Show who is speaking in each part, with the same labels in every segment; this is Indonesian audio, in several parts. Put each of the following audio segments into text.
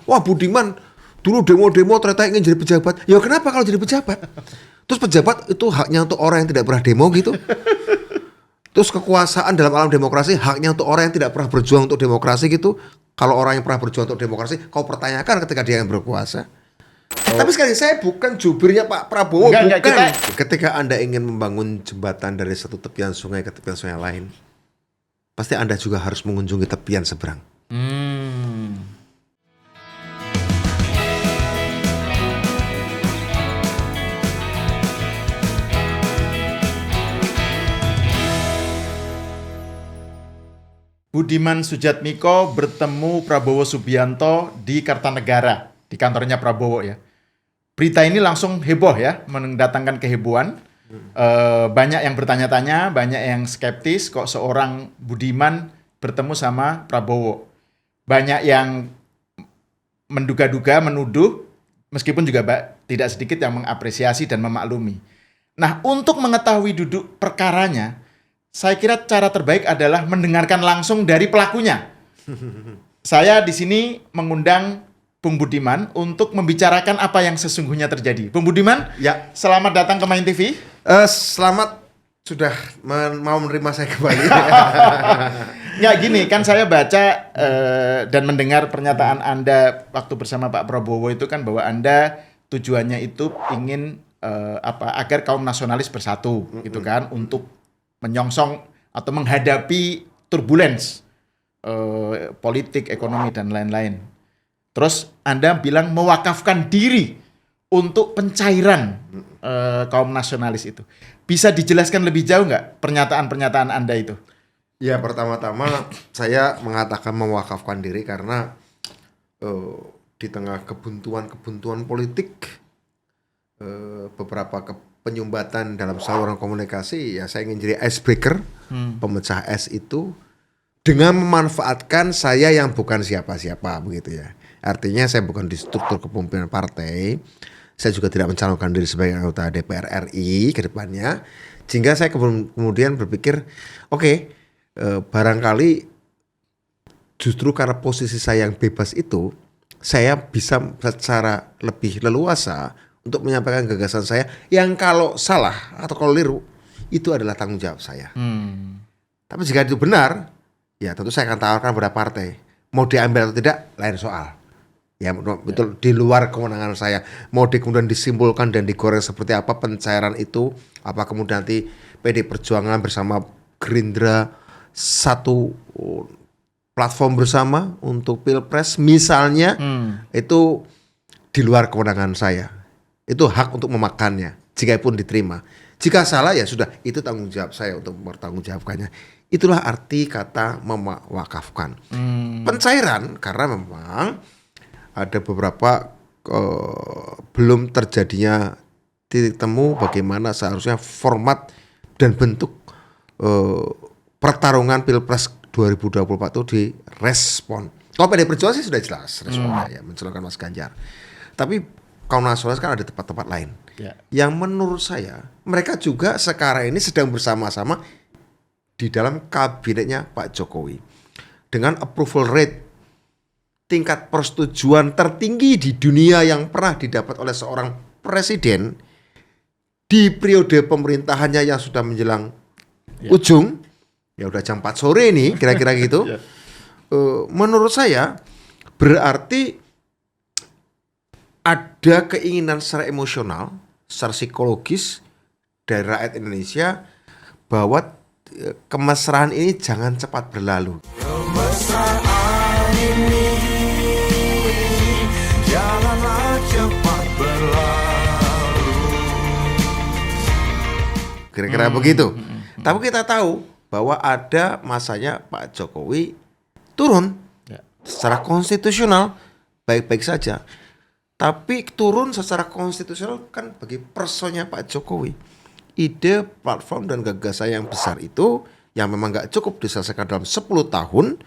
Speaker 1: wah Budiman dulu demo-demo ternyata ingin jadi pejabat. Ya kenapa kalau jadi pejabat? Terus pejabat itu haknya untuk orang yang tidak pernah demo gitu. Terus kekuasaan dalam alam demokrasi haknya untuk orang yang tidak pernah berjuang untuk demokrasi gitu. Kalau orang yang pernah berjuang untuk demokrasi, kau pertanyakan ketika dia yang berkuasa. Tapi sekali saya bukan jubirnya Pak Prabowo, bukan. Ketika Anda ingin membangun jembatan dari satu tepian sungai ke tepian sungai lain, pasti Anda juga harus mengunjungi tepian seberang.
Speaker 2: Budiman Sujatmiko bertemu Prabowo Subianto di Kartanegara, di kantornya Prabowo ya. Berita ini langsung heboh ya, mendatangkan kehebohan. Banyak yang bertanya-tanya, banyak yang skeptis kok seorang Budiman bertemu sama Prabowo. Banyak yang menduga-duga, menuduh, meskipun juga tidak sedikit yang mengapresiasi dan memaklumi. Nah, untuk mengetahui duduk perkaranya, saya kira cara terbaik adalah mendengarkan langsung dari pelakunya. Saya di sini mengundang Bung Budiman untuk membicarakan apa yang sesungguhnya terjadi. Bung Budiman,
Speaker 1: Ya,
Speaker 2: selamat datang ke Main TV.
Speaker 1: selamat sudah mau menerima saya kembali.
Speaker 2: Nggak gini, kan saya baca dan mendengar pernyataan Anda waktu bersama Pak Prabowo itu kan bahwa Anda tujuannya itu ingin agar kaum nasionalis bersatu, gitu kan, untuk menyongsong atau menghadapi turbulence politik, ekonomi dan lain-lain. Terus Anda bilang mewakafkan diri untuk pencairan kaum nasionalis itu. Bisa dijelaskan lebih jauh nggak pernyataan-pernyataan Anda itu?
Speaker 1: Ya, pertama-tama saya mengatakan mewakafkan diri karena di tengah kebuntuan politik, beberapa penyumbatan dalam saluran komunikasi, ya saya ingin jadi icebreaker, pemecah es itu dengan memanfaatkan saya yang bukan siapa-siapa begitu ya. Artinya saya bukan di struktur kepemimpinan partai, saya juga tidak mencalonkan diri sebagai anggota DPR RI ke depannya, sehingga saya kemudian berpikir, oke, barangkali justru karena posisi saya yang bebas itu, saya bisa secara lebih leluasa untuk menyampaikan gagasan saya yang kalau salah atau kalau keliru itu adalah tanggung jawab saya. Tapi jika itu benar, ya tentu saya akan tawarkan pada partai. Mau diambil atau tidak lain soal. Ya betul, di luar kewenangan saya. Mau kemudian disimpulkan dan digoreng seperti apa pencairan itu, apa kemudian nanti PD Perjuangan bersama Gerindra satu platform bersama untuk Pilpres misalnya, itu di luar kewenangan saya. Itu hak untuk memakannya, jika pun diterima. Jika salah ya sudah, itu tanggung jawab saya untuk mempertanggungjawabkannya. Itulah arti kata mewakafkan. Pencairan, karena memang ada beberapa belum terjadinya titik temu bagaimana seharusnya format dan bentuk pertarungan Pilpres 2024 itu direspon. Kalau PD Perjuangan sih sudah jelas responnya ya, mencalonkan Mas Ganjar. Tapi kaum nasionalis kan ada tempat-tempat lain yang menurut saya mereka juga sekarang ini sedang bersama-sama di dalam kabinetnya Pak Jokowi dengan approval rate tingkat persetujuan tertinggi di dunia yang pernah didapat oleh seorang presiden di periode pemerintahannya yang sudah menjelang ujung, ya udah jam 4 sore nih kira-kira gitu. Menurut saya berarti ada keinginan secara emosional, secara psikologis dari rakyat Indonesia bahwa kemesraan ini jangan cepat berlalu. Kemesraan ini janganlah cepat berlalu. Kira-kira begitu. Tapi kita tahu bahwa ada masanya Pak Jokowi turun secara konstitusional baik-baik saja. Tapi turun secara konstitusional kan bagi personnya Pak Jokowi. Ide, platform dan gagasan yang besar itu yang memang gak cukup diselesaikan dalam 10 tahun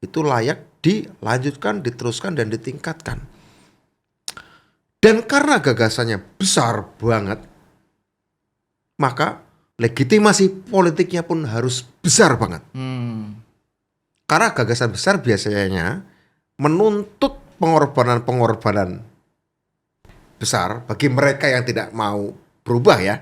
Speaker 1: itu layak dilanjutkan, diteruskan dan ditingkatkan. Dan karena gagasannya besar banget, maka legitimasi politiknya pun harus besar banget. Karena gagasan besar biasanya menuntut pengorbanan besar bagi mereka yang tidak mau berubah ya.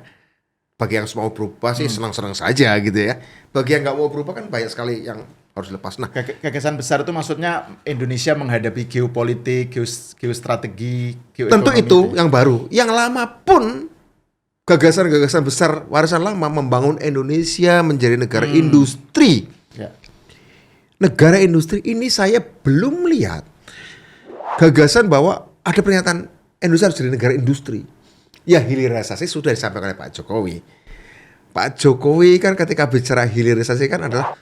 Speaker 1: Bagi yang mau berubah sih senang-senang saja gitu ya. Bagi yang nggak mau berubah kan banyak sekali yang harus lepas. Nah,
Speaker 2: Gagasan besar itu maksudnya Indonesia menghadapi geopolitik, geostrategi, geoekonomi.
Speaker 1: tentu itu yang baru. Yang lama pun gagasan-gagasan besar warisan lama membangun Indonesia menjadi negara industri.
Speaker 2: Ya.
Speaker 1: Negara industri ini saya belum melihat gagasan bahwa ada pernyataan Indonesia harus jadi negara industri. Ya hilirisasi sudah disampaikan oleh Pak Jokowi. Pak Jokowi kan ketika bicara hilirisasi kan adalah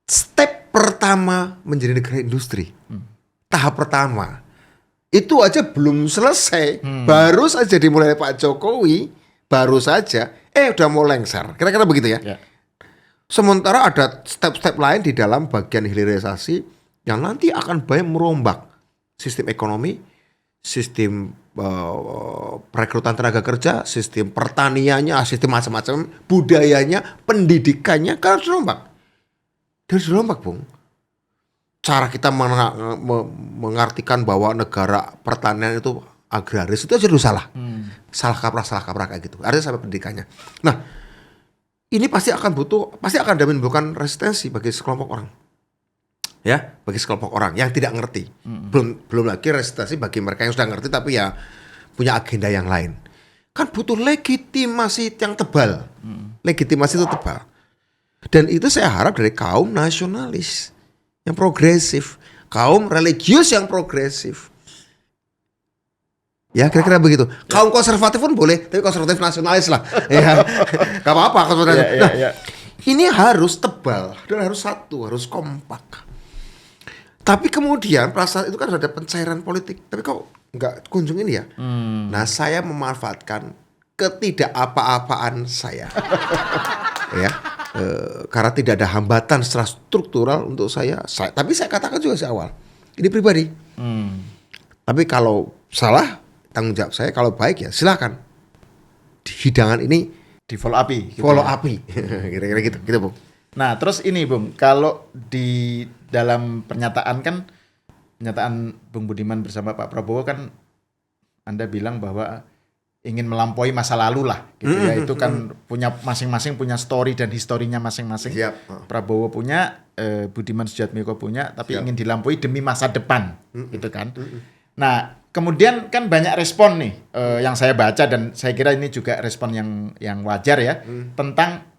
Speaker 1: step pertama menjadi negara industri. Tahap pertama. Itu aja belum selesai. Baru saja dimulai Pak Jokowi, baru saja udah mau lengser. Kira-kira begitu ya.
Speaker 2: Ya.
Speaker 1: Sementara ada step-step lain di dalam bagian hilirisasi yang nanti akan banyak merombak sistem ekonomi, sistem perekrutan tenaga kerja, sistem pertaniannya, sistem macam-macam, budayanya, pendidikannya kan harus dirombak. Harus dirombak, Bung. Cara kita mengartikan bahwa negara pertanian itu agraris itu aja dulu salah. Salah kaprah kayak gitu. Artinya sampai pendidikannya. Nah, ini pasti akan menimbulkan resistensi bagi sekelompok orang. Ya, bagi sekelompok orang yang tidak ngerti. Belum lagi resistensi bagi mereka yang sudah ngerti tapi ya punya agenda yang lain. Kan butuh legitimasi yang tebal. Legitimasi itu tebal. Dan itu saya harap dari kaum nasionalis yang progresif, kaum religius yang progresif. Ya kira-kira begitu. Kaum konservatif pun boleh, tapi konservatif nasionalis lah. Ya, gak apa-apa konservatif. Nah, ini harus tebal dan harus satu, harus kompak. Tapi kemudian perasaan itu kan ada pencairan politik. Tapi kok nggak kunjung ini ya? Nah saya memanfaatkan ketidak apa-apaan saya. Ya, karena tidak ada hambatan secara struktural untuk saya. Tapi saya katakan juga di awal. Ini pribadi. Tapi kalau salah, tanggung jawab saya. Kalau baik ya silakan. Hidangan ini
Speaker 2: Di follow api. Gitu
Speaker 1: follow
Speaker 2: ya.
Speaker 1: api. Kira-kira gitu Bung.
Speaker 2: Nah, terus ini Bung, kalau di dalam pernyataan Bung Budiman bersama Pak Prabowo kan Anda bilang bahwa ingin melampaui masa lalu lah gitu ya. Itu kan punya masing-masing punya story dan historinya masing-masing.
Speaker 1: Siap.
Speaker 2: Prabowo punya, Budiman Sujatmiko punya, tapi ingin dilampaui demi masa depan gitu kan. Nah, kemudian kan banyak respon nih yang saya baca dan saya kira ini juga respon yang wajar ya tentang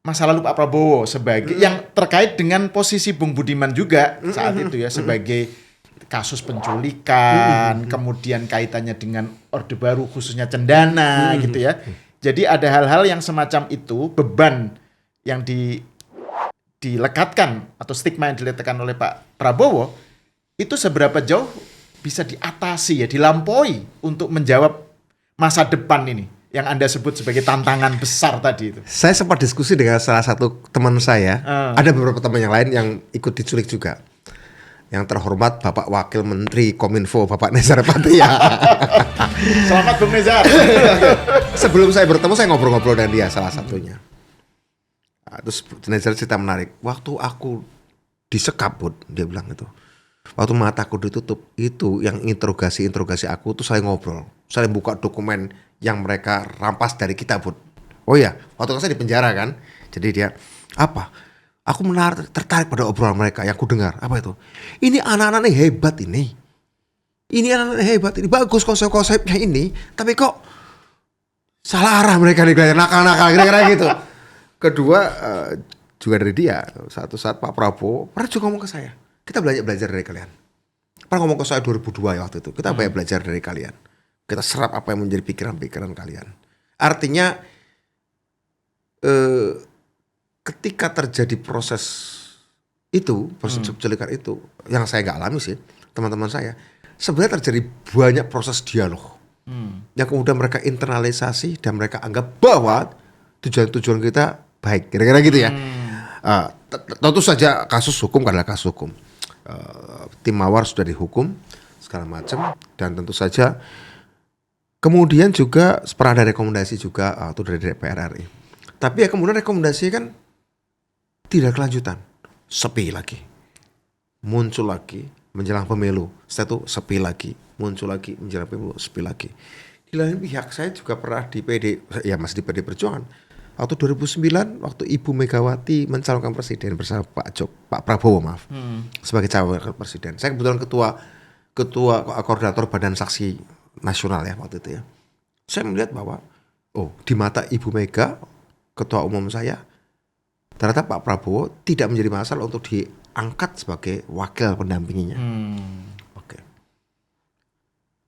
Speaker 2: masa lalu Pak Prabowo sebagai yang terkait dengan posisi Bung Budiman juga saat itu ya sebagai kasus penculikan, kemudian kaitannya dengan Orde Baru khususnya Cendana gitu ya. Jadi ada hal-hal yang semacam itu, beban yang dilekatkan atau stigma yang diletakkan oleh Pak Prabowo itu seberapa jauh bisa diatasi ya, dilampaui untuk menjawab masa depan ini yang Anda sebut sebagai tantangan besar tadi itu.
Speaker 1: Saya sempat diskusi dengan salah satu teman saya. Ada beberapa teman yang lain yang ikut diculik juga. Yang terhormat Bapak Wakil Menteri Kominfo, Bapak Nezar Patia.
Speaker 2: Selamat Bung Nezar.
Speaker 1: Sebelum saya bertemu, saya ngobrol-ngobrol dengan dia salah satunya. Terus Nezar cerita menarik. Waktu aku disekap, Bud, dia bilang itu. Waktu mataku ditutup, itu yang interogasi aku tuh saling ngobrol. Saling buka dokumen yang mereka rampas dari kita, Bud. Oh iya, waktu saya di penjara kan. Jadi dia, apa? Aku tertarik pada obrolan mereka yang ku dengar. Apa itu? Ini anak-anak ini hebat ini. Ini anak-anak hebat ini. Bagus konsep-konsepnya ini. Tapi kok salah arah mereka nih, nakal-nakal kira-kira gitu. Kedua, juga dari dia. Satu saat Pak Prabowo pernah juga ngomong ke saya. Kita belajar dari kalian. Pernah ngomong ke saya 2002 ya waktu itu. Kita banyak belajar dari kalian. Kita serap apa yang menjadi pikiran-pikiran kalian. Artinya ketika terjadi proses itu, proses penculikan itu, yang saya nggak alami sih, teman-teman saya, sebenarnya terjadi banyak proses dialog. Yang kemudian mereka internalisasi dan mereka anggap bahwa tujuan-tujuan kita baik. Kira-kira gitu ya. Tentu saja kasus hukum adalah kasus hukum. Tim Mawar sudah dihukum segala macam dan tentu saja kemudian juga pernah ada rekomendasi juga itu dari DPR RI. Tapi ya kemudian rekomendasi kan tidak kelanjutan, sepi lagi, muncul lagi menjelang pemilu. Setelah itu sepi lagi, muncul lagi menjelang pemilu, sepi lagi. Di lain pihak saya juga pernah di masih di PD Perjuangan. Waktu 2009, waktu Ibu Megawati mencalonkan presiden bersama Pak Prabowo sebagai calon wakil presiden. Saya kebetulan ketua koordinator Badan Saksi Nasional ya waktu itu ya. Saya melihat bahwa di mata Ibu Mega, ketua umum saya, ternyata Pak Prabowo tidak menjadi masalah untuk diangkat sebagai wakil pendampinginya. Oke.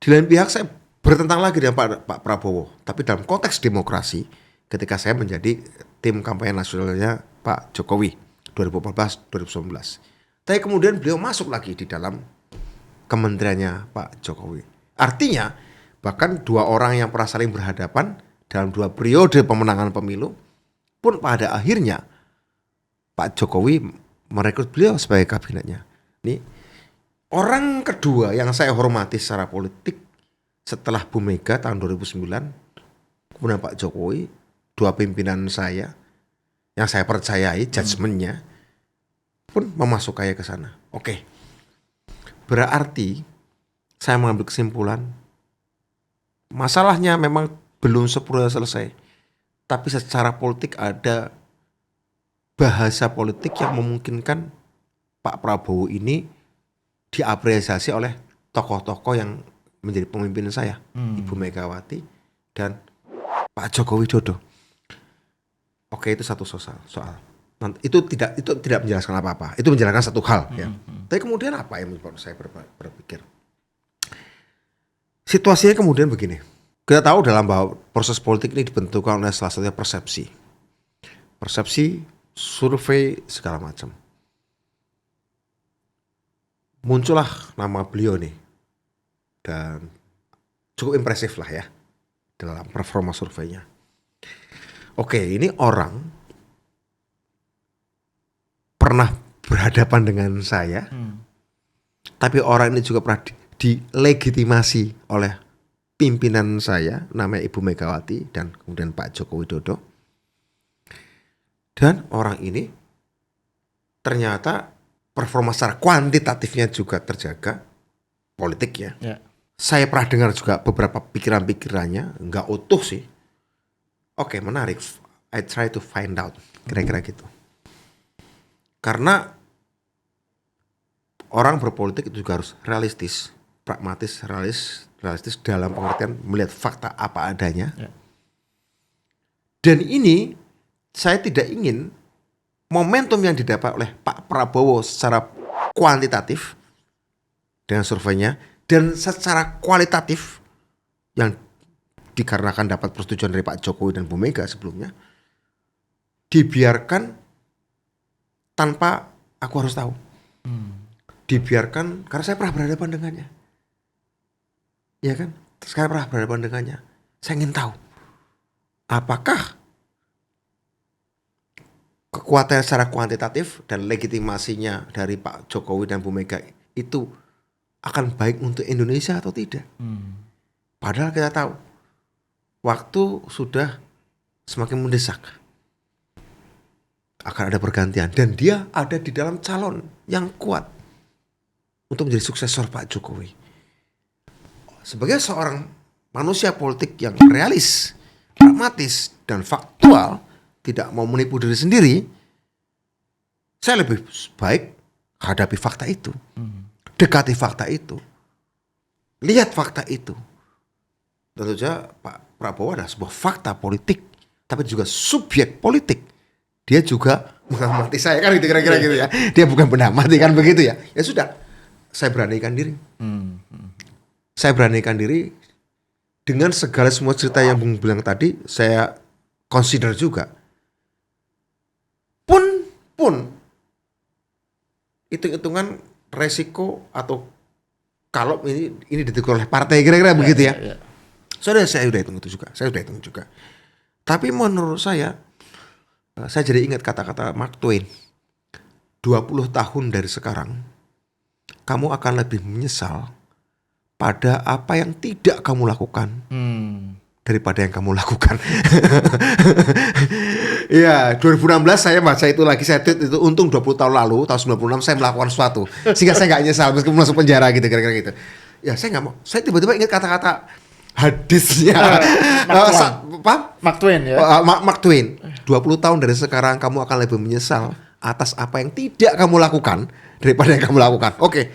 Speaker 1: Di lain pihak saya bertentang lagi dengan Pak Prabowo, tapi dalam konteks demokrasi, ketika saya menjadi tim kampanye nasionalnya Pak Jokowi 2014-2019. Tapi kemudian beliau masuk lagi di dalam kementeriannya Pak Jokowi. Artinya bahkan dua orang yang pernah saling berhadapan dalam dua periode pemenangan pemilu pun pada akhirnya Pak Jokowi merekrut beliau sebagai kabinetnya. Ini orang kedua yang saya hormati secara politik setelah Bu Mega tahun 2009, kemudian Pak Jokowi, dua pimpinan saya yang saya percayai judgementnya pun memasuk saya ke sana. Oke. Berarti saya mengambil kesimpulan masalahnya memang belum sempurna selesai, tapi secara politik ada bahasa politik yang memungkinkan Pak Prabowo ini diapresiasi oleh tokoh-tokoh yang menjadi pemimpin saya, Ibu Megawati dan Pak Joko Widodo. Oke, itu satu soal. Itu tidak menjelaskan apa-apa. Itu menjelaskan satu hal ya. Tapi kemudian apa yang membuat saya berpikir? Situasinya kemudian begini. Kita tahu dalam bahwa proses politik ini dibentukkan oleh salah satunya persepsi. Persepsi, survei, segala macam. Muncullah nama beliau nih. Dan cukup impresif lah ya dalam performa surveinya. Oke, ini orang pernah berhadapan dengan saya, tapi orang ini juga pernah dilegitimasi oleh pimpinan saya, namanya Ibu Megawati dan kemudian Pak Joko Widodo. Dan orang ini ternyata performa secara kuantitatifnya juga terjaga, politik ya. Saya pernah dengar juga beberapa pikiran-pikirannya, nggak utuh sih. Oke, menarik. I try to find out, kira-kira gitu. Karena orang berpolitik itu juga harus realistis, pragmatis, realistis dalam pengertian melihat fakta apa adanya. Dan ini saya tidak ingin momentum yang didapat oleh Pak Prabowo secara kuantitatif dengan surveinya dan secara kualitatif yang dikarenakan dapat persetujuan dari Pak Jokowi dan Bu Mega sebelumnya dibiarkan tanpa aku harus tahu. Dibiarkan karena saya pernah berhadapan dengannya. Ya kan? Saya pernah berhadapan dengannya. Saya ingin tahu apakah kekuatan secara kuantitatif dan legitimasinya dari Pak Jokowi dan Bu Mega itu akan baik untuk Indonesia atau tidak. Padahal kita tahu waktu sudah semakin mendesak. Akan ada pergantian dan dia ada di dalam calon yang kuat untuk menjadi suksesor Pak Jokowi. Sebagai seorang manusia politik yang realis, pragmatis dan faktual, tidak mau menipu diri sendiri, saya lebih baik hadapi fakta itu. Dekati fakta itu. Lihat fakta itu. Tentu saja Pak Prabowo adalah sebuah fakta politik, tapi juga subjek politik. Dia juga mengamati saya kan gitu kira-kira gitu ya. Dia bukan pengamat kan begitu ya. Ya sudah, saya beranikan diri. Saya beranikan diri dengan segala semua cerita yang Bung bilang tadi, saya consider juga. Pun hitung-hitungan resiko atau kalau ini ditegur oleh partai kira-kira begitu ya. Saya udah hitung itu juga. Tapi menurut saya jadi ingat kata-kata Mark Twain. 20 tahun dari sekarang kamu akan lebih menyesal pada apa yang tidak kamu lakukan daripada yang kamu lakukan. Iya, 2016 saya baca itu lagi, saya tweet itu, untung 20 tahun lalu, tahun 96 saya melakukan sesuatu sehingga saya nggak nyesal meskipun masuk penjara gitu, kira-kira gitu. Ya saya nggak mau, saya tiba-tiba ingat kata-kata hadisnya
Speaker 2: Mark Twain ya.
Speaker 1: Mark Twain. 20 tahun dari sekarang kamu akan lebih menyesal atas apa yang tidak kamu lakukan daripada yang kamu lakukan. Oke,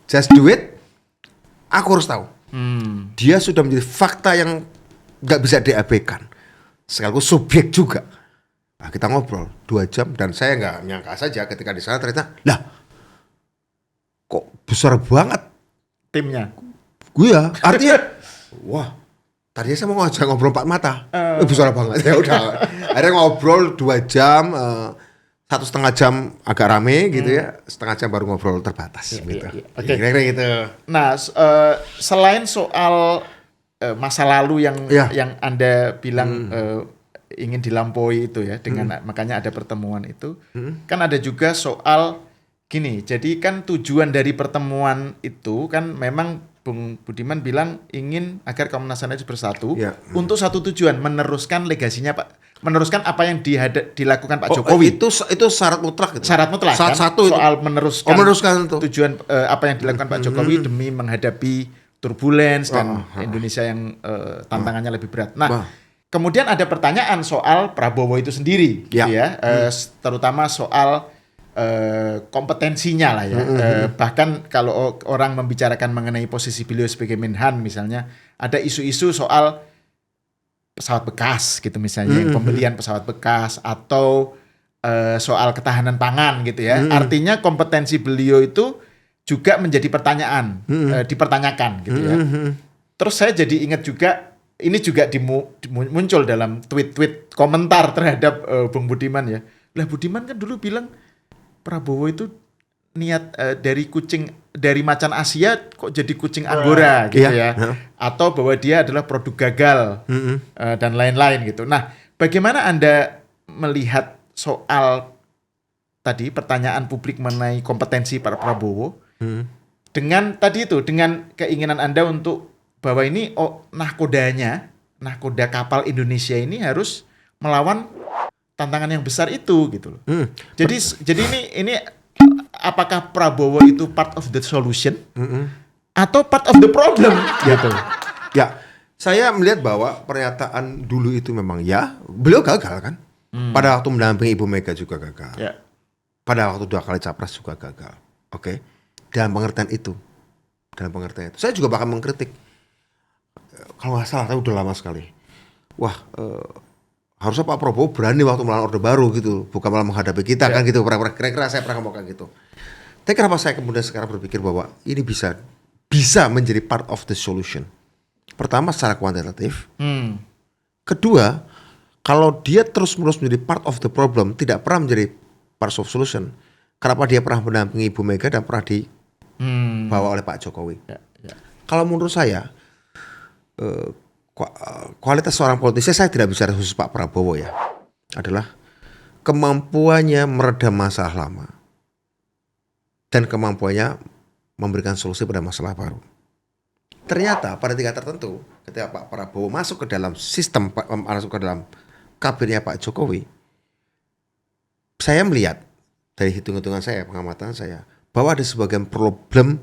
Speaker 1: just do it. Aku harus tahu. Dia sudah menjadi fakta yang nggak bisa diabaikan. Sekaligus subjek juga. Nah, kita ngobrol 2 jam dan saya nggak nyangka saja ketika di sana ternyata, lah, kok besar banget
Speaker 2: Timnya.
Speaker 1: gue ya. Artinya, wah, tadinya saya mau ngajak ngobrol 4 mata, besar banget. Ya udah, akhirnya ngobrol 2 jam, 1,5 jam agak rame gitu ya, setengah jam baru ngobrol terbatas gitu.
Speaker 2: Oke.
Speaker 1: Kira-kira gitu.
Speaker 2: Nah, selain soal masa lalu yang Anda bilang ingin dilampaui itu ya, dengan makanya ada pertemuan itu, kan ada juga soal gini. Jadi kan tujuan dari pertemuan itu kan memang Bung Budiman bilang ingin agar Komnas HAM itu bersatu untuk satu tujuan, meneruskan legasinya meneruskan apa yang dilakukan Pak Jokowi.
Speaker 1: Itu syarat mutlak gitu.
Speaker 2: Syarat mutlak
Speaker 1: Syarat
Speaker 2: kan?
Speaker 1: satu
Speaker 2: Soal meneruskan
Speaker 1: itu.
Speaker 2: Tujuan apa yang dilakukan Pak Jokowi demi menghadapi turbulence dan Indonesia yang tantangannya lebih berat. Nah, kemudian ada pertanyaan soal Prabowo itu sendiri, gitu ya, terutama soal kompetensinya lah ya. Bahkan kalau orang membicarakan mengenai posisi beliau sebagai Menhan misalnya, ada isu-isu soal pesawat bekas gitu misalnya, pembelian pesawat bekas atau soal ketahanan pangan gitu ya. Artinya kompetensi beliau itu juga menjadi pertanyaan, dipertanyakan gitu ya. Terus saya jadi ingat juga, ini juga muncul dalam tweet-tweet komentar terhadap Bung Budiman ya. Lah Budiman kan dulu bilang Prabowo itu niat dari macan Asia kok jadi kucing Anggora gitu ya. Atau bahwa dia adalah produk gagal dan lain-lain gitu. Nah, bagaimana Anda melihat soal tadi pertanyaan publik mengenai kompetensi Pak Prabowo dengan tadi itu, dengan keinginan Anda untuk bahwa ini nahkoda kapal Indonesia ini harus melawan tantangan yang besar itu gitu loh. Jadi ini apakah Prabowo itu part of the solution atau part of the problem gitu.
Speaker 1: Ya, saya melihat bahwa pernyataan dulu itu memang beliau gagal kan. Pada waktu mendampingi Ibu Mega juga gagal. Pada waktu 2 kali capres juga gagal. Oke. Dalam pengertian itu. Saya juga bahkan mengkritik. Kalau nggak salah, tapi udah lama sekali. Wah, harusnya Pak Prabowo berani waktu melawan Orde Baru gitu. Bukan malah menghadapi kita kan gitu. Kira-kira saya pernah ngomong kayak gitu. Tapi kenapa saya kemudian sekarang berpikir bahwa ini bisa menjadi part of the solution. Pertama secara kuantitatif. Kedua, kalau dia terus-menerus menjadi part of the problem, tidak pernah menjadi part of solution. Kenapa dia pernah mendampingi Ibu Mega dan pernah dibawa oleh Pak Jokowi? Kalau menurut saya, kualitas seorang politisi, saya tidak bicara khusus Pak Prabowo ya, adalah kemampuannya meredam masalah lama dan kemampuannya memberikan solusi pada masalah baru. Ternyata pada tingkat tertentu, ketika Pak Prabowo masuk ke dalam sistem, masuk ke dalam kabinetnya Pak Jokowi, saya melihat dari hitung-hitungan saya, pengamatan saya, bahwa ada sebagian problem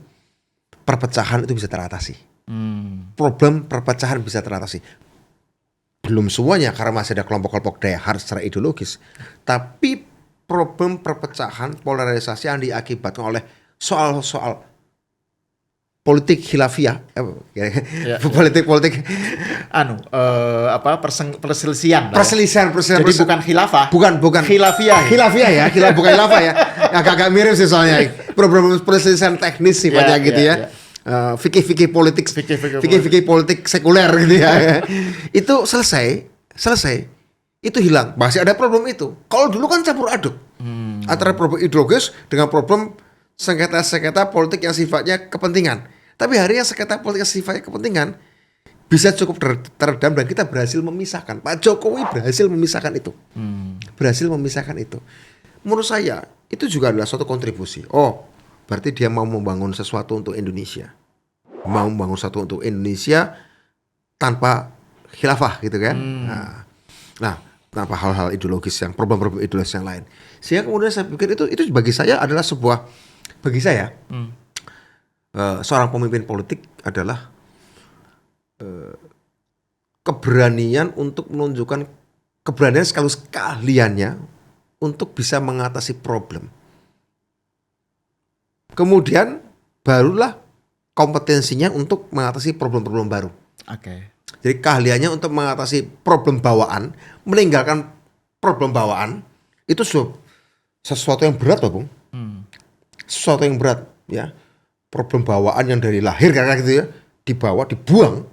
Speaker 1: perpecahan itu bisa teratasi. Problem perpecahan bisa teratasi. Belum semuanya karena masih ada kelompok-kelompok daya harus secara ideologis. Tapi problem perpecahan, polarisasi yang diakibatkan oleh soal-soal politik khilafiyah, politik
Speaker 2: perselisihan.
Speaker 1: Jadi
Speaker 2: bukan khilafah.
Speaker 1: Bukan
Speaker 2: khilafiyah.
Speaker 1: Khilafiyah ya, bukan khilafah ya. Agak mirip sih soalnya. Problem perselisihan teknis sifatnya gitu ya. Fikih-fikih politik sekuler gitu ya. Itu selesai, itu hilang. Masih ada problem itu. Kalau dulu kan campur aduk antara problem ideologis dengan problem sengketa politik yang sifatnya kepentingan. Tapi hari yang sengketa politik yang sifatnya kepentingan bisa cukup teredam dan kita berhasil memisahkan. Pak Jokowi berhasil memisahkan itu. Menurut saya itu juga adalah suatu kontribusi. Oh, berarti dia mau membangun sesuatu untuk Indonesia. Mau membangun sesuatu untuk Indonesia tanpa khilafah gitu kan. Nah, tanpa hal-hal ideologis yang problem-problem ideologis yang lain. Sehingga kemudian saya pikir itu bagi saya adalah bagi saya seorang pemimpin politik adalah keberanian untuk menunjukkan keberanian sekaligus keahliannya untuk bisa mengatasi problem. Kemudian barulah kompetensinya untuk mengatasi problem-problem baru.
Speaker 2: Oke.
Speaker 1: Jadi keahliannya untuk mengatasi problem bawaan, meninggalkan problem bawaan itu sesuatu yang berat loh, Bung. Sesuatu yang berat, ya. Problem bawaan yang dari lahir kayak gitu ya, dibawa, dibuang,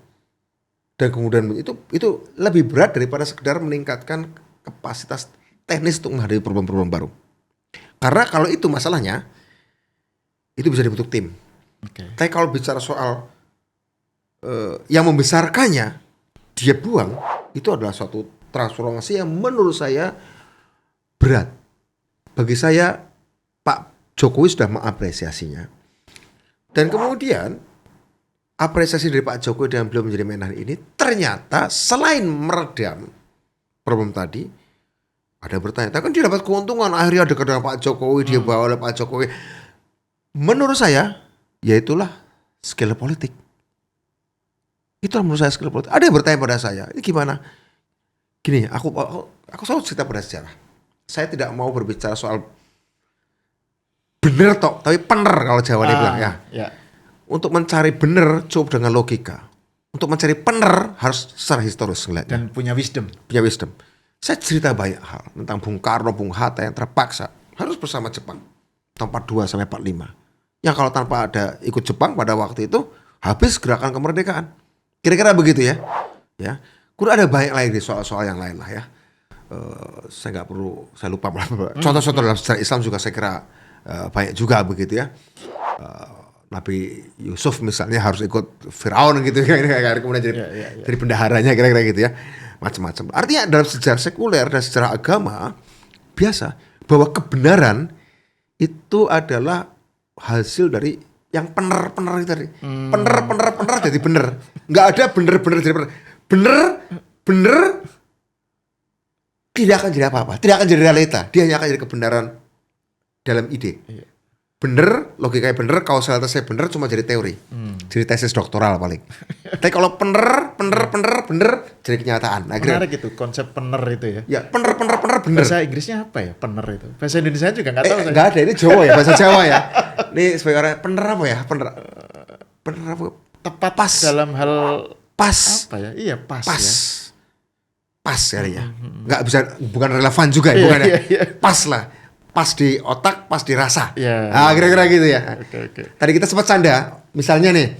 Speaker 1: dan kemudian itu lebih berat daripada sekedar meningkatkan kapasitas teknis untuk menghadapi problem-problem baru. Karena kalau itu masalahnya, itu bisa dibentuk tim.
Speaker 2: Okay.
Speaker 1: Tapi kalau bicara soal yang membesarkannya dia buang, itu adalah suatu transformasi yang menurut saya berat. Bagi saya Pak Jokowi sudah mengapresiasinya. Dan kemudian apresiasi dari Pak Jokowi dan beliau menjadi Menhan ini ternyata selain meredam problem tadi, ada bertanya, kan dia dapat keuntungan akhirnya dekat dengan Pak Jokowi, dia bawa oleh Pak Jokowi. Menurut saya, ya itulah skill politik. Itulah menurut saya skill politik. Ada yang bertanya pada saya, ini gimana? Gini, aku selalu cerita pada sejarah. Saya tidak mau berbicara soal bener tok, tapi pener kalau Jawa dia bilang ya. Untuk mencari bener cukup dengan logika. Untuk mencari pener harus secara historis ngeliatnya.
Speaker 2: Dan punya wisdom.
Speaker 1: Punya wisdom. Saya cerita banyak hal tentang Bung Karno, Bung Hatta yang terpaksa harus bersama Jepang tahun 42 sampai 45. Yang kalau tanpa ada ikut Jepang pada waktu itu habis gerakan kemerdekaan. Kira-kira begitu ya. Ya. Kemudian ada banyak lagi di soal-soal yang lain lah ya. Saya nggak perlu, saya lupa. Contoh-contoh dalam sejarah Islam juga saya kira banyak juga begitu ya. Nabi Yusuf misalnya harus ikut Firaun gitu kan, kemudian jadi bendaharanya kira-kira gitu ya, macam-macam. Artinya dalam sejarah sekuler dan sejarah agama biasa bahwa kebenaran itu adalah hasil dari yang pener itu tadi. Pener jadi bener. Nggak ada bener jadi bener. Bener tidak akan jadi apa-apa, tidak akan jadi realita. Dia hanya akan jadi kebenaran dalam ide. Bener, logikanya bener, kausalitasnya bener, cuma jadi teori. Jadi tesis doktoral paling. Tapi kalau bener, jadi kenyataan.
Speaker 2: Menarik itu, konsep pener itu ya.
Speaker 1: Ya, bener.
Speaker 2: Bahasa Inggrisnya apa ya, pener itu? Bahasa Indonesia juga nggak tahu saya.
Speaker 1: Nggak ada, ini Jawa ya, bahasa Jawa ya. Ini sebagai orang, bener apa ya? Bener apa?
Speaker 2: Tepat
Speaker 1: pas
Speaker 2: dalam hal
Speaker 1: pas.
Speaker 2: Apa ya? Iya, pas ya.
Speaker 1: Pas kali ya. Nggak bisa, bukan relevan juga ya, bukan ya. Pas lah. Pas di otak, pas di rasa. Kira-kira gitu ya.
Speaker 2: Okay.
Speaker 1: Tadi kita sempat canda, misalnya nih,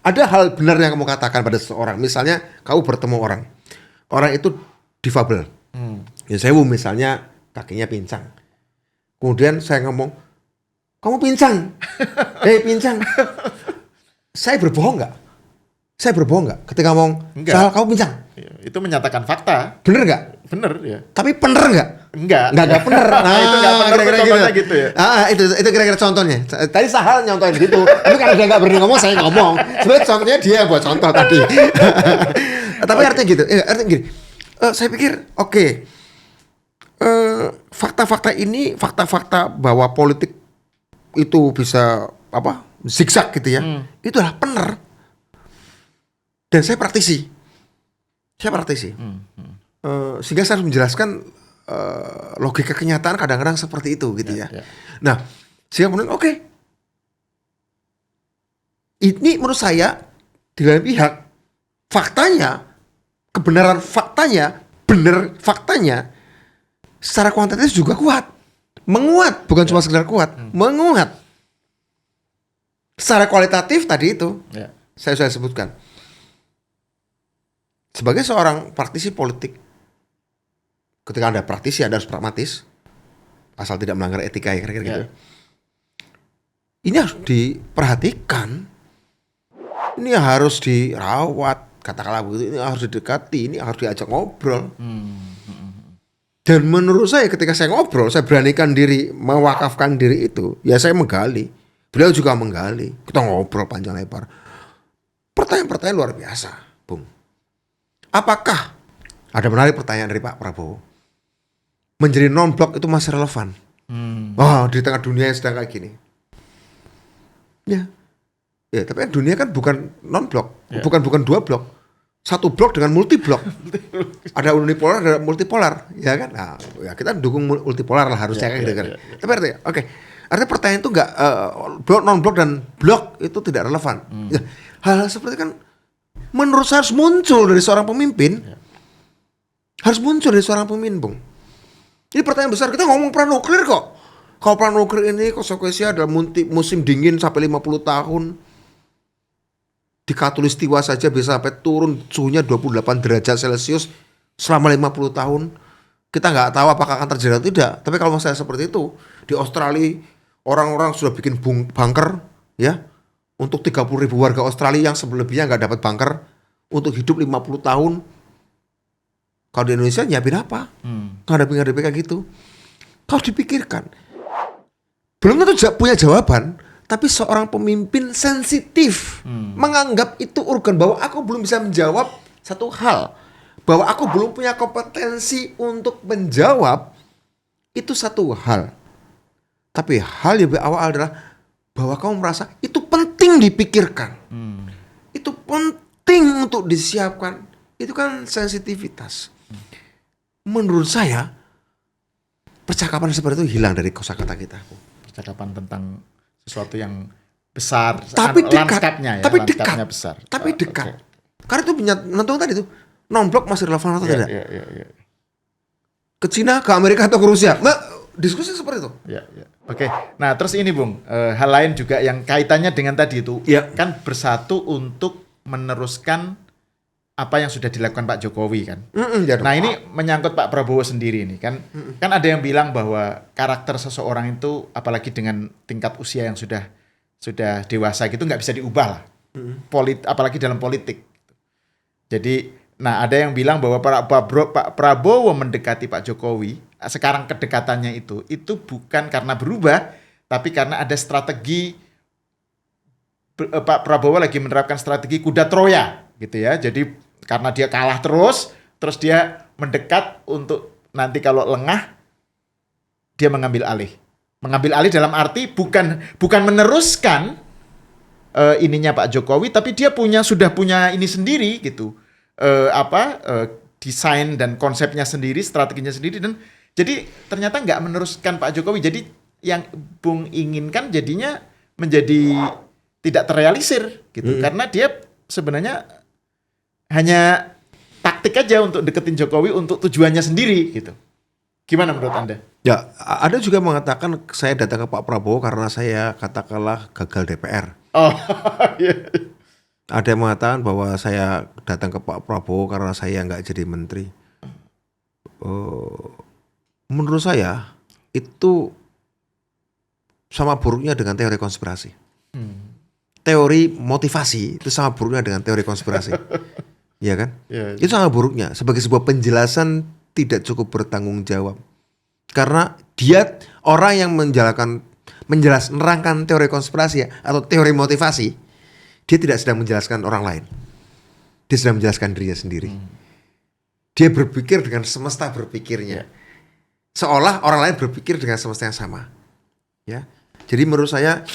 Speaker 1: ada hal benar yang kamu katakan pada seseorang. Misalnya kamu bertemu orang itu difabel. Ya saya misalnya kakinya pincang. Kemudian saya ngomong, kamu pincang, pincang. Saya berbohong nggak? Ketika ngomong, soal kamu pincang.
Speaker 2: Itu menyatakan fakta.
Speaker 1: Bener nggak?
Speaker 2: Bener ya.
Speaker 1: Tapi bener nggak?
Speaker 2: Enggak
Speaker 1: bener.
Speaker 2: Itu nggak bener,
Speaker 1: kira-kira
Speaker 2: gitu ya.
Speaker 1: Itu kira-kira contohnya. Tadi Sahal nyontohin gitu. Tapi karena dia nggak berani ngomong, saya ngomong. Sebenarnya contohnya dia buat contoh tadi. Tapi artinya gitu. Artinya gini. Saya pikir oke. Fakta-fakta ini, fakta-fakta bahwa politik itu bisa zigzag gitu ya. Itu adalah bener. Dan saya praktisi. Sehingga saya harus menjelaskan logika kenyataan kadang-kadang seperti itu gitu ya. Nah, sehingga kemudian oke. Ini menurut saya di lain pihak faktanya, kebenaran faktanya, benar faktanya secara kuantitatif juga kuat. Menguat, bukan cuma sekedar kuat, menguat. Secara kualitatif tadi itu saya sudah sebutkan. Sebagai seorang praktisi politik, ketika Anda praktisi, Anda harus pragmatis, asal tidak melanggar etika ya kira-kira gitu. Ini harus diperhatikan, ini harus dirawat, katakanlah begitu, ini harus didekati, ini harus diajak ngobrol. Dan menurut saya ketika saya ngobrol, saya beranikan diri, mewakafkan diri itu, ya saya menggali. Beliau juga menggali, kita ngobrol panjang lebar. Pertanyaan-pertanyaan luar biasa, Bung. Apakah Ada menarik pertanyaan dari Pak Prabowo. Menjadi non-blok itu masih relevan. Oh, di tengah dunia yang sedang kayak gini. Ya, tapi kan dunia kan bukan non-blok, bukan 2 blok. 1 blok dengan multi-blok. Ada unipolar, ada multipolar, ya kan? Nah, ya kita dukung multipolar lah harusnya kan gitu kan. Tapi artinya, artinya pertanyaan itu enggak blok, non-blok dan blok itu tidak relevan. Ya, hal seperti kan menurut saya harus muncul dari seorang pemimpin. Harus muncul dari seorang pemimpin, Bung. Ini pertanyaan besar, kita ngomong perang nuklir kok. Kalau perang nuklir ini konsekuensinya adalah musim dingin sampai 50 tahun. Di Khatulistiwa saja bisa sampai turun suhunya 28 derajat Celcius selama 50 tahun. Kita nggak tahu apakah akan terjadi atau tidak. Tapi kalau saya seperti itu, di Australia orang-orang sudah bikin bunker ya untuk 30.000 warga Australia yang sebelumnya nggak dapat bunker untuk hidup 50 tahun. Kalau di Indonesia nyiapin apa? Ngadepi kayak gitu. Kalau dipikirkan, belum tentu punya jawaban, tapi seorang pemimpin sensitif menganggap itu urgen bahwa aku belum bisa menjawab satu hal, bahwa aku belum punya kompetensi untuk menjawab itu satu hal. Tapi hal yang lebih awal adalah bahwa kamu merasa itu penting dipikirkan, itu penting untuk disiapkan. Itu kan sensitivitas. Menurut saya percakapan seperti itu hilang dari kosakata kita.
Speaker 2: Percakapan tentang sesuatu yang besar,
Speaker 1: tapi
Speaker 2: lanskapnya ya,
Speaker 1: tapi
Speaker 2: lanskapnya
Speaker 1: dekat,
Speaker 2: besar.
Speaker 1: tapi dekat. Karena itu menentukan tadi itu non-blok masih relevan atau tidak. Ke Cina, ke Amerika atau ke Rusia. Diskusi seperti itu.
Speaker 2: Oke. Nah, terus ini Bung, hal lain juga yang kaitannya dengan tadi itu kan bersatu untuk meneruskan apa yang sudah dilakukan Pak Jokowi kan. Nah, ini menyangkut Pak Prabowo sendiri nih kan. Kan ada yang bilang bahwa karakter seseorang itu apalagi dengan tingkat usia yang sudah dewasa gitu nggak bisa diubah lah. Apalagi dalam politik. Jadi, nah ada yang bilang bahwa Pak Prabowo mendekati Pak Jokowi, sekarang kedekatannya itu bukan karena berubah, tapi karena ada strategi Pak Prabowo lagi menerapkan strategi kuda Troya gitu ya. Jadi karena dia kalah terus dia mendekat untuk nanti kalau lengah dia mengambil alih. Mengambil alih dalam arti bukan meneruskan ininya Pak Jokowi, tapi dia sudah punya ini sendiri gitu. Desain dan konsepnya sendiri, strateginya sendiri, dan jadi ternyata nggak meneruskan Pak Jokowi. Jadi yang Bung inginkan jadinya menjadi tidak terrealisir gitu, karena dia sebenarnya hanya taktik aja untuk deketin Jokowi untuk tujuannya sendiri gitu. Gimana menurut Anda?
Speaker 1: Ya, ada juga mengatakan saya datang ke Pak Prabowo karena saya katakanlah gagal DPR.
Speaker 2: Oh, iya.
Speaker 1: Ada yang mengatakan bahwa saya datang ke Pak Prabowo karena saya nggak jadi menteri. Menurut saya itu sama buruknya dengan teori konspirasi. Teori motivasi itu sama buruknya dengan teori konspirasi. Iya kan? Itu sama buruknya. Sebagai sebuah penjelasan tidak cukup bertanggung jawab. Karena dia orang yang menerangkan teori konspirasi atau teori motivasi, dia tidak sedang menjelaskan orang lain. Dia sedang menjelaskan dirinya sendiri. Dia berpikir dengan semesta berpikirnya. Seolah orang lain berpikir dengan semesta yang sama. Ya. Jadi menurut saya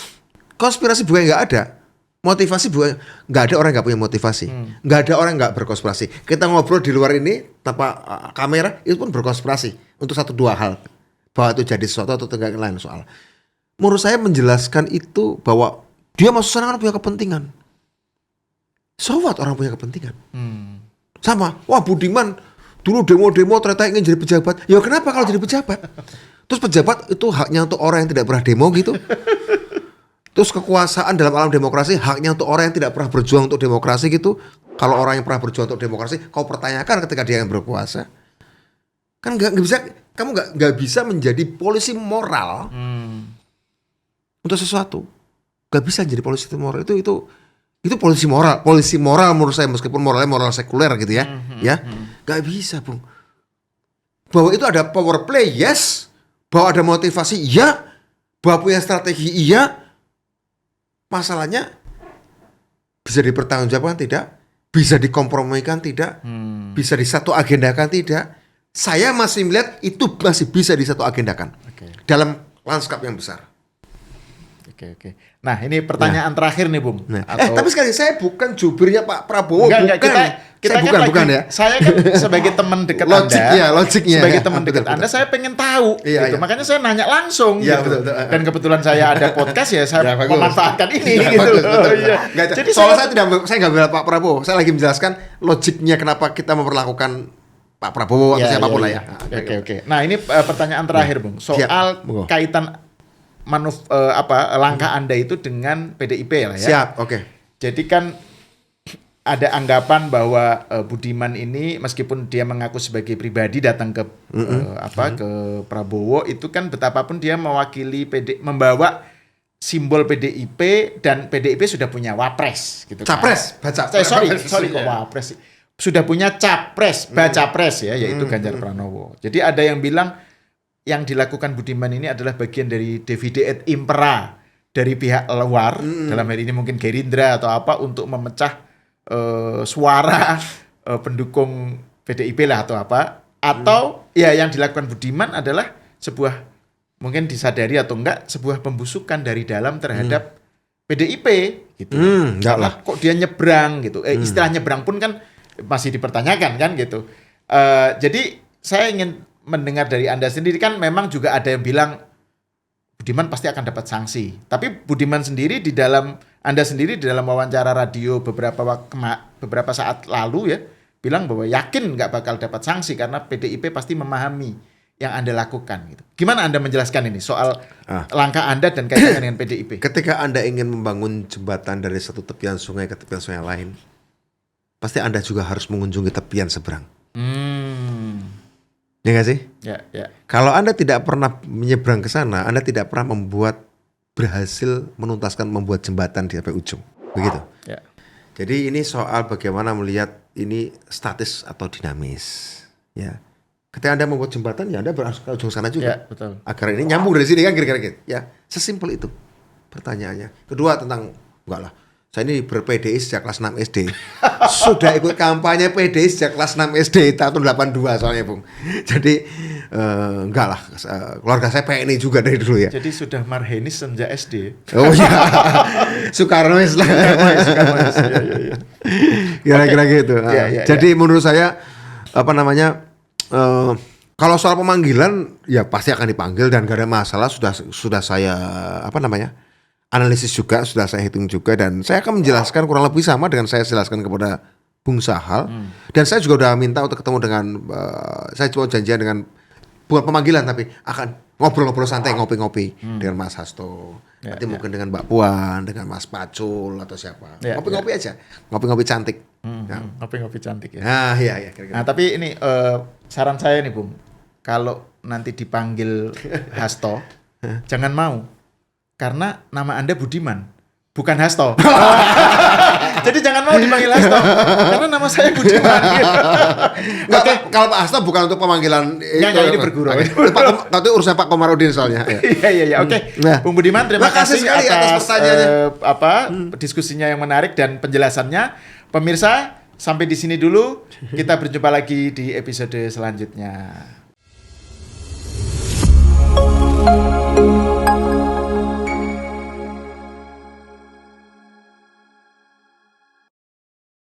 Speaker 1: konspirasi bukan nggak ada. Motivasi bukan, nggak ada orang nggak punya motivasi, nggak ada orang nggak berkonspirasi. Kita ngobrol di luar ini tanpa kamera itu pun berkonspirasi untuk 1-2 hal, bahwa itu jadi sesuatu atau tidak lain soal. Menurut saya menjelaskan itu bahwa dia masuk sana kan punya kepentingan. So what orang punya kepentingan? Sama, wah Budiman dulu demo-demo ternyata ingin jadi pejabat. Ya kenapa kalau jadi pejabat? Terus pejabat itu haknya untuk orang yang tidak pernah demo gitu. Terus kekuasaan dalam alam demokrasi haknya untuk orang yang tidak pernah berjuang untuk demokrasi gitu. Kalau orang yang pernah berjuang untuk demokrasi, kau pertanyakan ketika dia yang berkuasa. Kan nggak bisa, kamu nggak bisa menjadi polisi moral untuk sesuatu. Nggak bisa jadi polisi moral itu polisi moral menurut saya, meskipun moralnya moral sekuler gitu ya, nggak bisa Bung. Bahwa itu ada power play, yes. Bahwa ada motivasi, iya. Bahwa punya strategi, iya. Masalahnya bisa dipertanggungjawabkan tidak? bisa dikompromikan tidak, bisa disatu agendakan tidak. Saya masih melihat itu masih bisa disatu agendakan dalam lanskap yang besar.
Speaker 2: Oke. Nah, ini pertanyaan terakhir nih, Bung.
Speaker 1: Nah. Tapi sekali saya bukan jubirnya Pak Prabowo,
Speaker 2: Enggak,
Speaker 1: bukan.
Speaker 2: Kita
Speaker 1: saya
Speaker 2: kan
Speaker 1: bukan
Speaker 2: lagi,
Speaker 1: ya.
Speaker 2: Saya kan sebagai teman dekat
Speaker 1: Logiknya.
Speaker 2: sebagai teman dekat Anda, saya pengen tahu.
Speaker 1: Iya,
Speaker 2: gitu.
Speaker 1: iya.
Speaker 2: Makanya saya nanya langsung.
Speaker 1: Iya,
Speaker 2: gitu.
Speaker 1: betul.
Speaker 2: Dan kebetulan saya ada podcast ya, saya
Speaker 1: bagus.
Speaker 2: memanfaatkan ini.
Speaker 1: Ya,
Speaker 2: gitu.
Speaker 1: bagus, betul.
Speaker 2: Iya.
Speaker 1: Jadi saya nggak bela Pak Prabowo. Saya lagi menjelaskan logiknya kenapa kita memperlakukan Pak Prabowo atau siapapun lah ya.
Speaker 2: Oke. Nah, ini pertanyaan terakhir, Bung. Soal kaitan langkah Anda itu dengan PDIP lah ya.
Speaker 1: Siap, oke.
Speaker 2: Jadi kan ada anggapan bahwa Budiman ini meskipun dia mengaku sebagai pribadi datang ke ke Prabowo, itu kan betapapun dia mewakili membawa simbol PDIP, dan PDIP sudah punya wapres gitu kan.
Speaker 1: Capres, baca.
Speaker 2: Sorry kok wapres sih. Sudah punya capres, baca pres ya, yaitu Ganjar Pranowo. Jadi ada yang bilang yang dilakukan Budiman ini adalah bagian dari divide et impera dari pihak luar, dalam hal ini mungkin Gerindra atau apa, untuk memecah suara pendukung PDIP lah atau apa, atau ya yang dilakukan Budiman adalah sebuah, mungkin disadari atau enggak, sebuah pembusukan dari dalam terhadap PDIP gitu. Karena kok dia nyebrang gitu. Istilah nyebrang pun kan masih dipertanyakan kan gitu. Jadi saya ingin mendengar dari Anda sendiri, kan memang juga ada yang bilang Budiman pasti akan dapat sanksi. Tapi Budiman sendiri Anda sendiri di dalam wawancara radio beberapa saat lalu ya, bilang bahwa yakin nggak bakal dapat sanksi karena PDIP pasti memahami yang Anda lakukan gitu. Gimana Anda menjelaskan ini soal langkah Anda dan kaitannya dengan PDIP?
Speaker 1: Ketika Anda ingin membangun jembatan dari satu tepian sungai ke tepian sungai lain, pasti Anda juga harus mengunjungi tepian seberang. Ya nggak sih?
Speaker 2: Ya.
Speaker 1: Kalau Anda tidak pernah menyeberang ke sana, Anda tidak pernah berhasil membuat jembatan di sampai ujung. Begitu.
Speaker 2: Ya.
Speaker 1: Jadi ini soal bagaimana melihat ini statis atau dinamis. Ya. Ketika Anda membuat jembatan, ya Anda harus ke ujung sana juga.
Speaker 2: Ya, betul.
Speaker 1: Agar ini nyambung dari sini kan kira-kira gitu. Ya, sesimpel itu pertanyaannya. Kedua tentang, enggak lah, saya ini ber-PDI sejak kelas 6 SD. Sudah ikut kampanye PDI sejak kelas 6 SD tahun 82 soalnya, Bung. Jadi enggak lah, keluarga saya PNI juga dari dulu ya.
Speaker 2: Jadi sudah marhenis sejak SD.
Speaker 1: Oh iya. Soekarnois lah.
Speaker 2: Iya.
Speaker 1: Kira-kira gitu.
Speaker 2: Ya.
Speaker 1: Jadi menurut saya kalau soal pemanggilan ya pasti akan dipanggil dan gak ada masalah, sudah saya analisis juga, sudah saya hitung juga, dan saya akan menjelaskan kurang lebih sama dengan saya jelaskan kepada Bung Sahal. Dan saya juga udah minta untuk ketemu dengan saya cuma janjian dengan, bukan pemanggilan tapi akan ngobrol-ngobrol santai, ngopi-ngopi dengan Mas Hasto. Nanti mungkin dengan Mbak Puan, dengan Mas Pacul atau siapa. Ngopi-ngopi aja. Ngopi-ngopi cantik.
Speaker 2: Ngopi-ngopi cantik ya.
Speaker 1: Nah, iya kira-kira.
Speaker 2: Nah, tapi ini saran saya nih, Bung. Kalau nanti dipanggil Hasto, jangan mau. Karena nama Anda Budiman, bukan Hasto. Jadi jangan mau dipanggil Hasto, karena nama saya Budiman.
Speaker 1: Kalau Pak Hasto bukan untuk pemanggilan
Speaker 2: ini bergurau.
Speaker 1: Itu urusan Pak Komarudin soalnya.
Speaker 2: Iya. Oke.
Speaker 1: Nah,
Speaker 2: Bung Budiman, terima kasih
Speaker 1: sekali atas pertanyaannya.
Speaker 2: Diskusinya yang menarik dan penjelasannya. Pemirsa, sampai di sini dulu. Kita berjumpa lagi di episode selanjutnya.